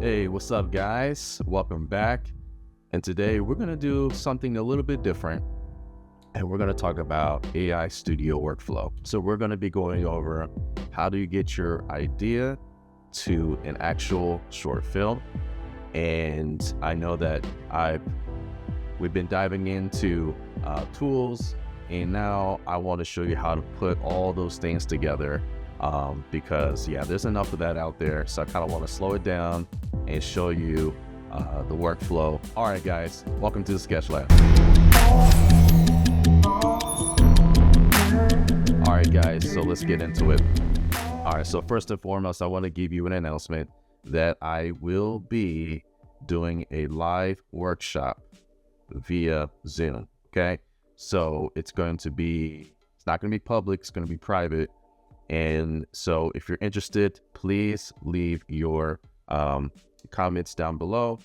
Hey, what's up, guys? Welcome back. And today we're going to do something a little bit different. And we're going to talk about AI studio workflow. So we're going to be going over how do you get your idea to an actual short film. And I know that we've been diving into tools, and now I want to show you how to put all those things together. Because there's enough of that out there. So I kind of want to slow it down and show you the workflow. All right, guys, welcome to the Sketch Lab. All right, guys, so let's get into it. All right, so first and foremost, I want to give you an announcement that I will be doing a live workshop via Zoom, okay? So it's not going to be public, it's going to be private. And so if you're interested, please leave your comments down below.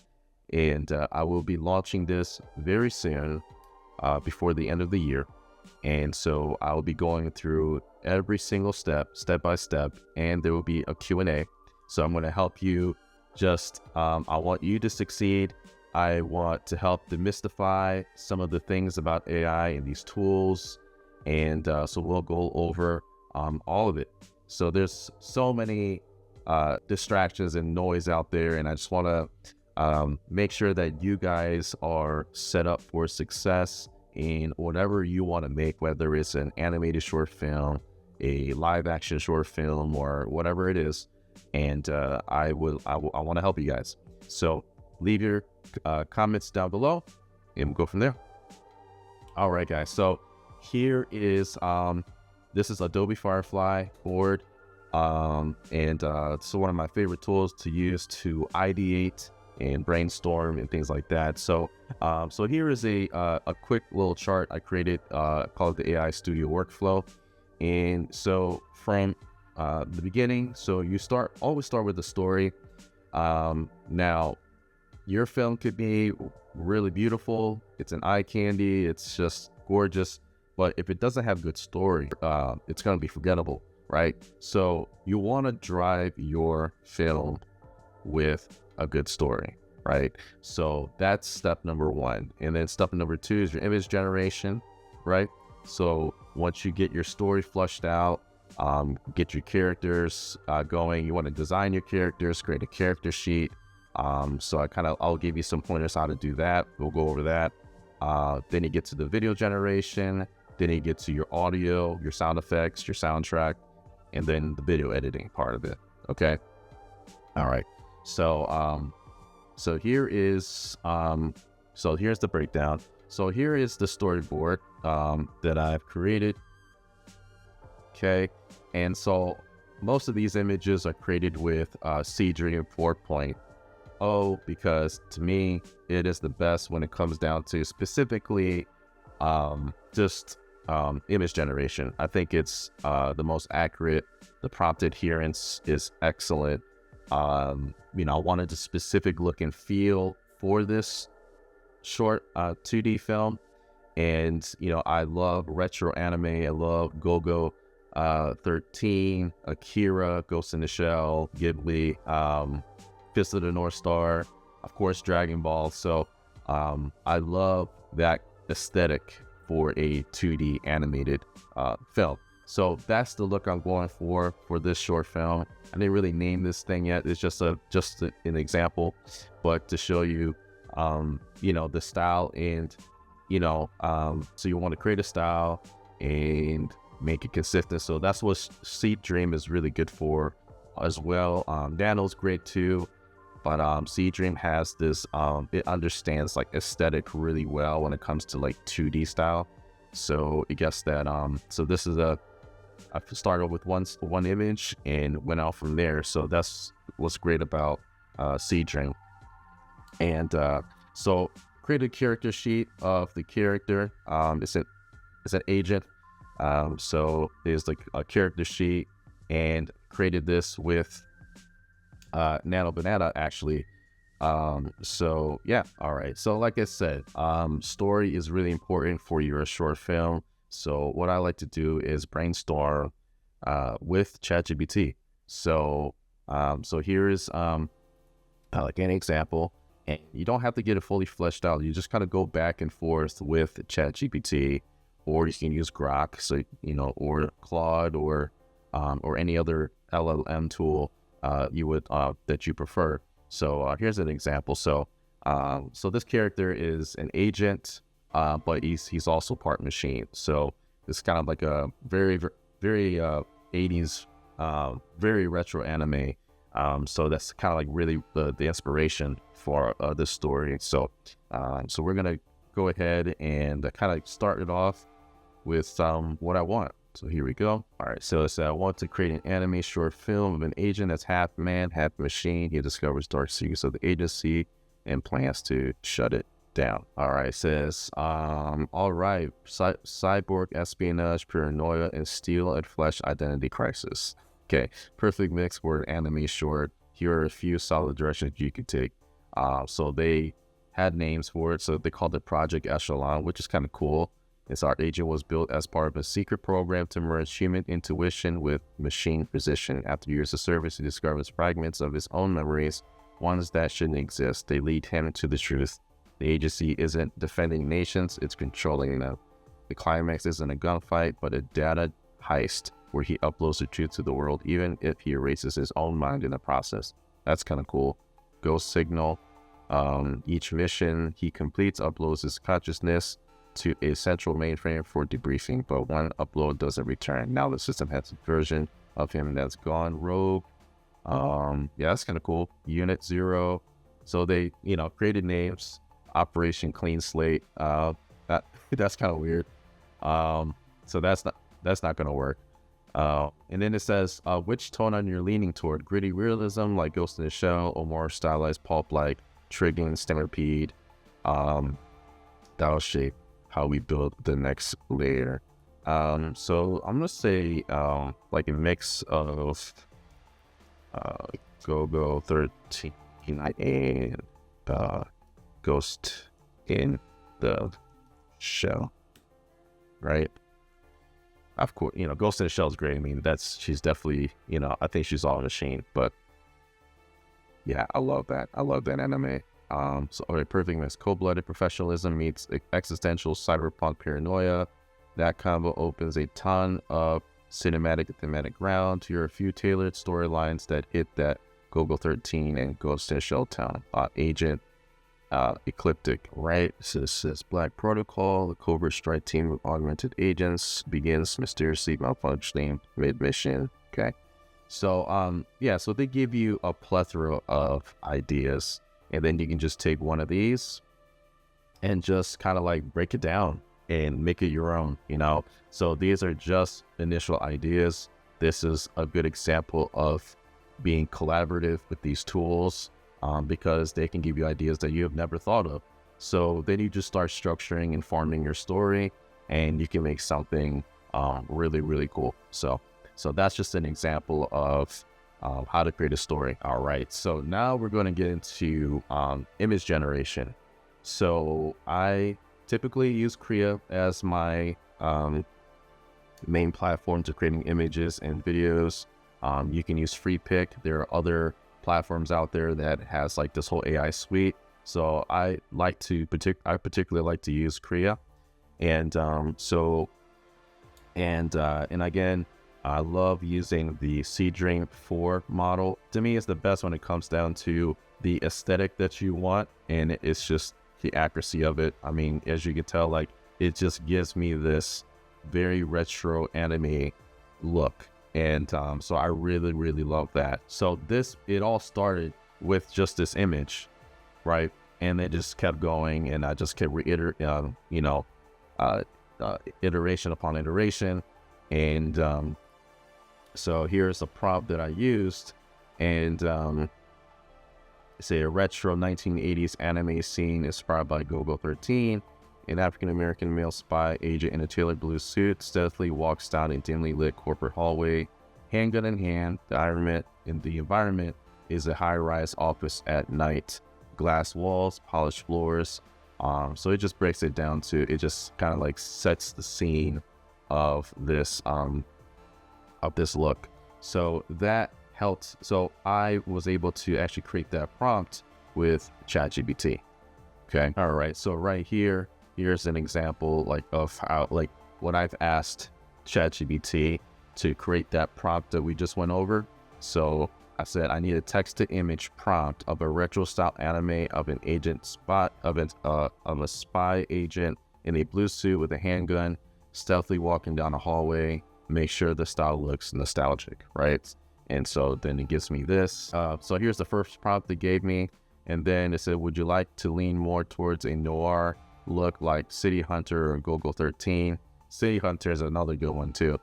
And I will be launching this very soon, before the end of the year. And so I'll be going through every single step by step, and there will be a Q&A. So I'm going to help you I want you to succeed. I want to help demystify some of the things about AI and these tools. And so we'll go over all of it. So there's so many distractions and noise out there, and I just want to make sure that you guys are set up for success in whatever you want to make, whether it's an animated short film, a live action short film, or whatever it is. And I want to help you guys. So leave your comments down below, and we'll go from there. All right, guys. So here is this is Adobe Firefly board, and it's one of my favorite tools to use to ideate and brainstorm and things like that. So here is a quick little chart I created called the AI Studio Workflow. And so from the beginning, so you always start with the story. Now, your film could be really beautiful. It's an eye candy. It's just gorgeous. But if it doesn't have good story, it's going to be forgettable, right? So you want to drive your film with a good story, right? So that's step number one. And then step number two is your image generation, right? So once you get your story flushed out, get your characters going, you want to design your characters, create a character sheet. So I'll give you some pointers how to do that. We'll go over that. Then you get to the video generation. Then you get to your audio, your sound effects, your soundtrack, and then the video editing part of it. Okay. All right. So here's the breakdown. So here is the storyboard that I've created. Okay. And so most of these images are created with Seedream 4.0 because to me, it is the best when it comes down to specifically image generation. I think it's the most accurate. The prompt adherence is excellent. I wanted a specific look and feel for this short 2D film. And, I love retro anime. I love Golgo 13, Akira, Ghost in the Shell, Ghibli, Fist of the North Star, of course, Dragon Ball. So I love that aesthetic for a 2D animated film. So that's the look I'm going for this short film. I didn't really name this thing yet. It's just an example, but to show you, the style and, so you want to create a style and make it consistent. So that's what Seedream is really good for as well. Nano's great too. But Seedream has this, it understands like aesthetic really well when it comes to like 2D style. So it gets that, so this is I started with one image and went out from there. So that's what's great about Seedream. And so create a character sheet of the character. It's an agent. So there's like a character sheet, and created this with Nano Banana actually. So yeah, all right. So like I said, story is really important for your short film. So what I like to do is brainstorm with ChatGPT. So here is like an example, and you don't have to get it fully fleshed out. You just kind of go back and forth with ChatGPT, or you can use Grok, so or Claude, or any other LLM tool you would that you prefer. So here's an example. So this character is an agent, but he's also part machine. So it's kind of like a very 80s, very retro anime. So that's kind of like really the inspiration for this story. So we're gonna go ahead and kind of start it off with what I want. So here we go. All right, so it said I want to create an anime short film of an agent that's half man, half machine. He discovers dark secrets of the agency and plans to shut it down. All right, it says, all right, cyborg espionage, paranoia, and steel and flesh identity crisis. Okay, perfect mix for an anime short. Here are a few solid directions you could take. So they had names for it. So they called it Project Echelon, which is kind of cool. Our agent was built as part of a secret program to merge human intuition with machine precision. After years of service, he discovers fragments of his own memories, ones that shouldn't exist. They lead him to the truth. The agency isn't defending nations, it's controlling them. The climax isn't a gunfight, but a data heist where he uploads the truth to the world, even if he erases his own mind in the process. That's kind of cool. Ghost signal. Each mission he completes uploads his consciousness to a central mainframe for debriefing, but one upload doesn't return. Now the system has a version of him that's gone rogue. Yeah, that's kind of cool. Unit 0. So they, created names. Operation Clean Slate. That's kind of weird. So that's not gonna work. And then it says, which tone are you leaning toward? Gritty realism like Ghost in the Shell, or more stylized pulp like Trigon Stampede? That'll shape how we build the next layer. So I'm gonna say like a mix of Golgo 13 and Ghost in the Shell, right? Of course, Ghost in the Shell is great. I mean, she's definitely, I think she's all a machine, but yeah, I love that. I love that anime. So, all right, perfect mix. Cold-blooded professionalism meets existential cyberpunk paranoia. That combo opens a ton of cinematic and thematic ground. Here are a few tailored storylines that hit that Golgo 13 and Ghost in the Shell town. Agent Ecliptic, right? So this says Black Protocol, the covert strike team of augmented agents begins mysteriously malfunctioning mid-mission. Okay. So, yeah, so they give you a plethora of ideas, and then you can just take one of these and just kind of like break it down and make it your own, So these are just initial ideas. This is a good example of being collaborative with these tools, because they can give you ideas that you have never thought of. So then you just start structuring and forming your story, and you can make something really, really cool. So that's just an example of how to create a story. All right, so now we're going to get into image generation. So I typically use Krea as my main platform to creating images and videos. You can use FreePic. There are other platforms out there that has like this whole AI suite. So I particularly like to use Krea, and again, I love using the Seedream 4 model. To me, it's the best when it comes down to the aesthetic that you want, and it's just the accuracy of it. I mean, as you can tell, like, it just gives me this very retro anime look. And so I really, really love that. So it all started with just this image, right? And it just kept going, and I just kept iteration upon iteration. And so here's a prompt that I used, and say a retro 1980s anime scene inspired by Golgo 13. An African-American male spy agent in a tailored blue suit stealthily walks down a dimly lit corporate hallway, handgun in hand. The environment is a high-rise office at night. Glass walls, polished floors. So it just breaks it down to, it just kind of like sets the scene of this look. So that helped. So I was able to actually create that prompt with ChatGPT. Okay. All right. So right here, here's an example like of how, like what I've asked ChatGPT to create that prompt that we just went over. So I said, I need a text to image prompt of a retro style anime of an agent spot of a spy agent in a blue suit with a handgun, stealthily walking down a hallway. Make sure the style looks nostalgic, right? And so then it gives me this. So here's the first prompt they gave me. And then it said, would you like to lean more towards a noir look like City Hunter or Golgo 13? City Hunter is another good one too.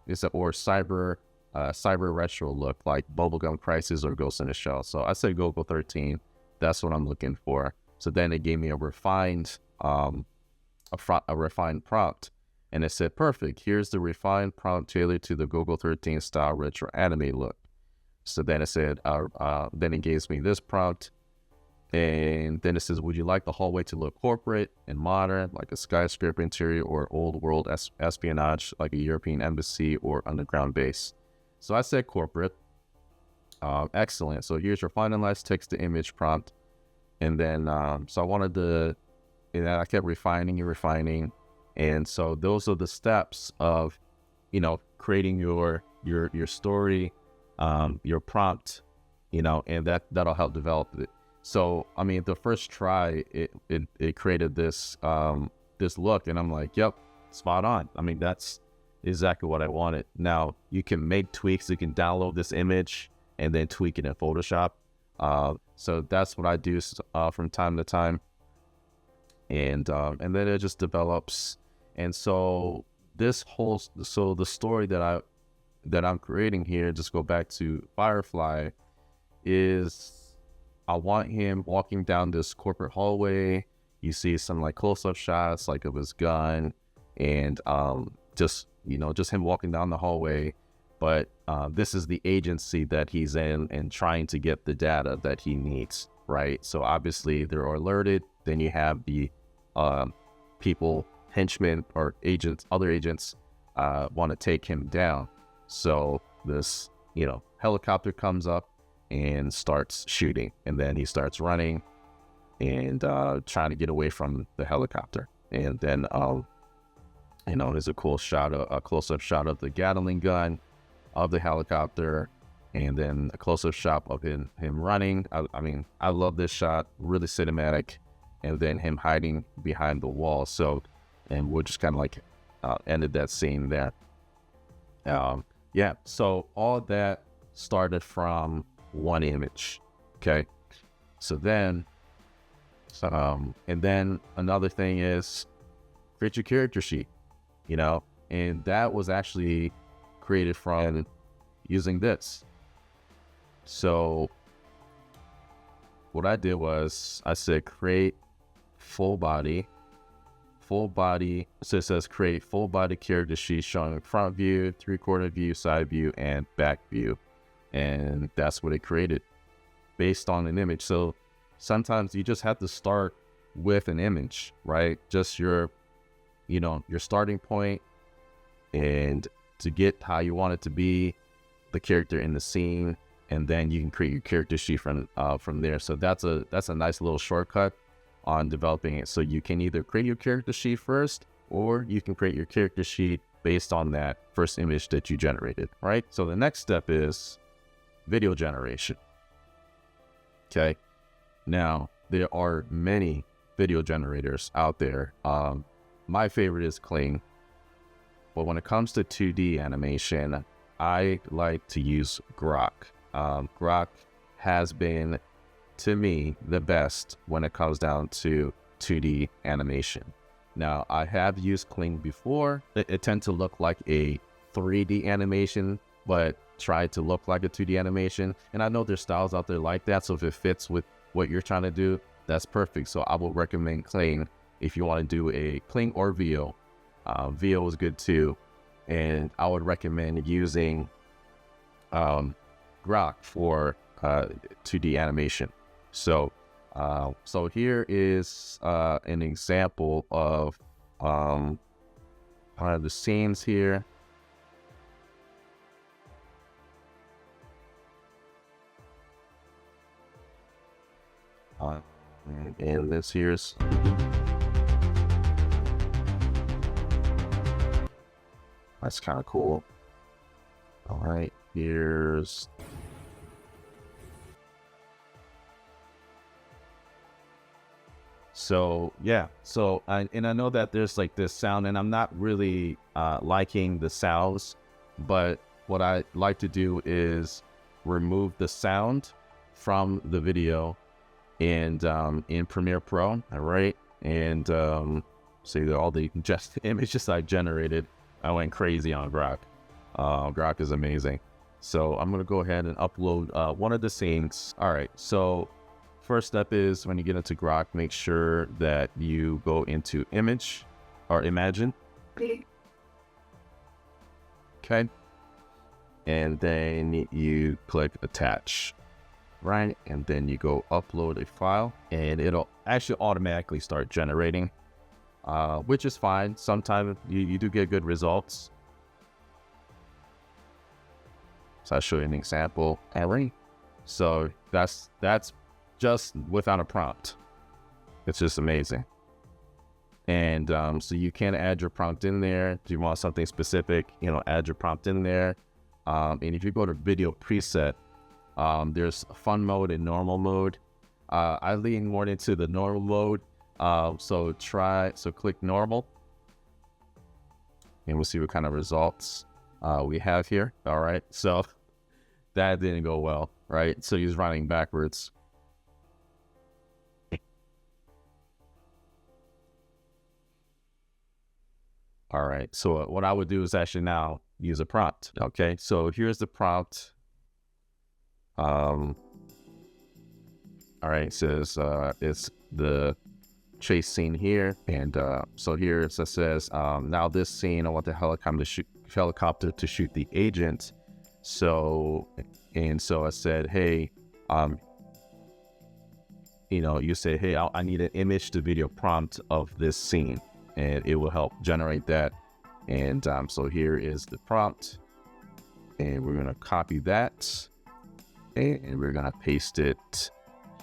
It's a, or cyber retro look like Bubblegum Crisis or Ghost in the Shell. So I said Golgo 13. That's what I'm looking for. So then it gave me a refined prompt, and it said, perfect. Here's the refined prompt tailored to the Golgo 13 style retro anime look. So then it said, then it gives me this prompt, and then it says, would you like the hallway to look corporate and modern, like a skyscraper interior, or old world espionage, like a European embassy or underground base? So I said corporate. Excellent. So here's your finalized text to image prompt. And then, so I wanted to, and I kept refining and refining. And so those are the steps of, you know, creating your story, your prompt, you know, and that'll help develop it. So, I mean, the first try, it created this look, and I'm like, yep, spot on. I mean, that's exactly what I wanted. Now, you can make tweaks. You can download this image and then tweak it in Photoshop. So that's what I do from time to time. And then it just develops. And so the story that I'm creating here, just go back to Firefly, is I want him walking down this corporate hallway. You see some like close-up shots like of his gun, and just him walking down the hallway. But this is the agency that he's in and trying to get the data that he needs, right? So obviously they're alerted. Then you have the people, henchmen or agents, other agents want to take him down. So this, helicopter comes up and starts shooting, and then he starts running and trying to get away from the helicopter. And then there's a cool shot, a close-up shot of the Gatling gun of the helicopter, and then a close-up shot of him running. I mean, I love this shot, really cinematic. And then him hiding behind the wall. So, and we'll just kind of like ended that scene there. Yeah, so all that started from one image. Okay, so then and then another thing is create your character sheet, and that was actually created from using this. So what I did was I said create full body. So it says create full body character sheet showing front view, 3/4 view, side view, and back view. And that's what it created based on an image. So sometimes you just have to start with an image, right? Just your starting point, and to get how you want it to be, the character in the scene, and then you can create your character sheet from there. So that's a nice little shortcut on developing it. So you can either create your character sheet first, or you can create your character sheet based on that first image that you generated, right? So the next step is video generation. Okay. Now, there are many video generators out there. My favorite is Kling. But when it comes to 2D animation, I like to use Grok. Grok has been, to me, the best when it comes down to 2D animation. Now, I have used Kling before. It tends to look like a 3D animation, but try to look like a 2D animation. And I know there's styles out there like that, so if it fits with what you're trying to do, that's perfect. So I will recommend Kling if you want to do a Kling or VO. VO is good too. And I would recommend using Grok for 2D animation. So here is an example of one of the scenes here. And this here's that's kind of cool. All right, here's so yeah. So I know that there's like this sound, and I'm not really liking the sounds, but what I like to do is remove the sound from the video and in Premiere Pro. All right, and see that all the just images I generated, I went crazy on Grok. Grok is amazing. So I'm gonna go ahead and upload one of the scenes. All right, so first step is when you get into Grok, make sure that you go into image or imagine. Okay, and then you click attach, right? And then you go upload a file, and it'll actually automatically start generating, which is fine. Sometimes you do get good results. So I'll show you an example. So that's just without a prompt. It's just amazing. And so you can add your prompt in there. If you want something specific, add your prompt in there. And if you go to video preset, there's fun mode and normal mode. I lean more into the normal mode. So click normal, and we'll see what kind of results we have here. All right, so that didn't go well, right? So he's running backwards. All right, so what I would do is actually now use a prompt. Okay, so here's the prompt. All right, it says it's the chase scene here, and so here it says now this scene, I want the helicopter to shoot the agent. So I said, hey, you say, hey, I need an image to video prompt of this scene, and it will help generate that. And so here is the prompt, and we're gonna copy that, and we're gonna paste it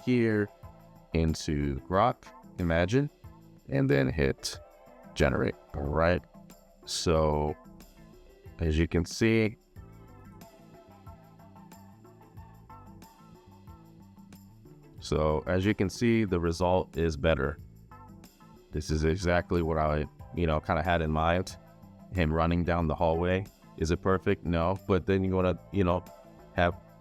here into Grok, imagine, and then hit generate. All right, so as you can see, the result is better. This is exactly what I kind of had in mind. Him running down the hallway. Is it perfect? No, but then you're gonna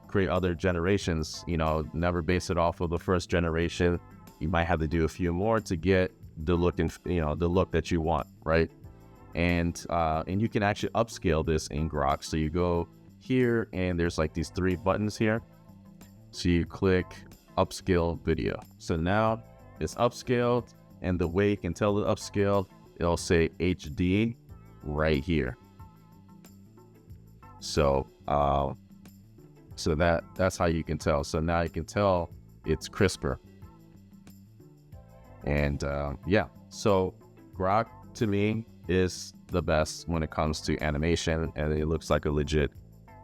create other generations. Never base it off of the first generation. You might have to do a few more to get the look and the look that you want, right? And you can actually upscale this in Grok. So you go here, and there's like these 3 buttons here. So you click upscale video. So now it's upscaled, and the way you can tell it upscaled, it'll say HD right here. So that's how you can tell. So now you can tell it's crisper. And yeah, so Grok to me is the best when it comes to animation, and it looks like a legit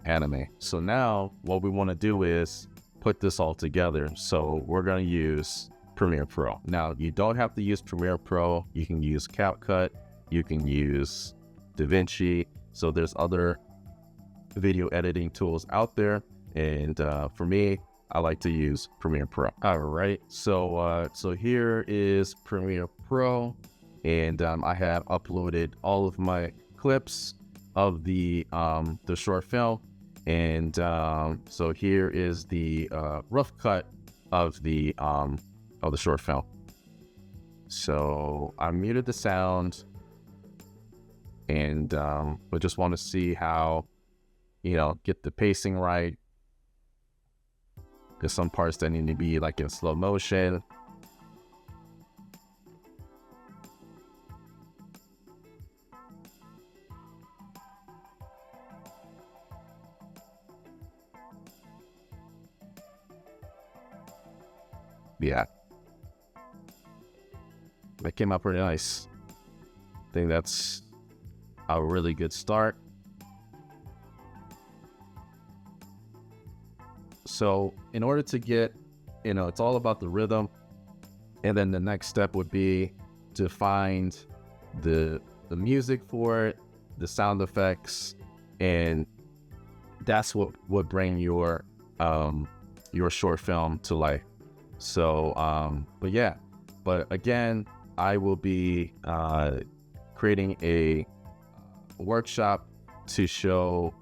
anime. So now what we want to do is put this all together. So we're going to use Premiere Pro. Now you don't have to use Premiere Pro. You can use CapCut. You can use DaVinci. So there's other video editing tools out there. And for me, I like to use Premiere Pro. All right, so here is Premiere Pro, and I have uploaded all of my clips of the short film, and so here is the rough cut of the short film. So I muted the sound, and we just want to see how get the pacing right. There's some parts that need to be like in slow motion. Yeah. That came out pretty nice. I think that's a really good start. So in order to get, it's all about the rhythm. And then the next step would be to find the music for it, the sound effects, and that's what would bring your short film to life. So, but again, I will be creating a workshop to show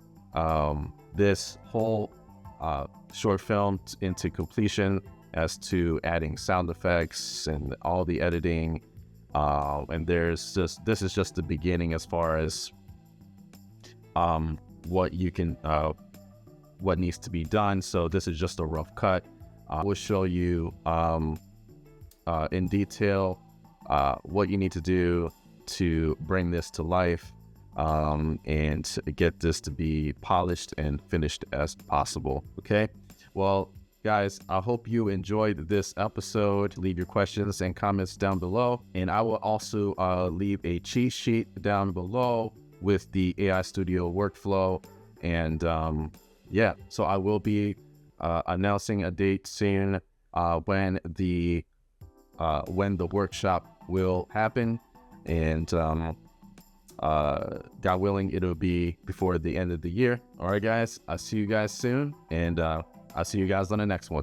this whole short film into completion, as to adding sound effects and all the editing. And this is just the beginning as far as what you can, what needs to be done. So this is just a rough cut. We'll show you in detail what you need to do to bring this to life, and get this to be polished and finished as possible. Okay, well guys, I hope you enjoyed this episode. Leave your questions and comments down below, and I will also leave a cheat sheet down below with the AI Studio workflow. And so I will be announcing a date soon when the workshop will happen, and God willing, it'll be before the end of the year. All right, guys, I'll see you guys soon, and I'll see you guys on the next one.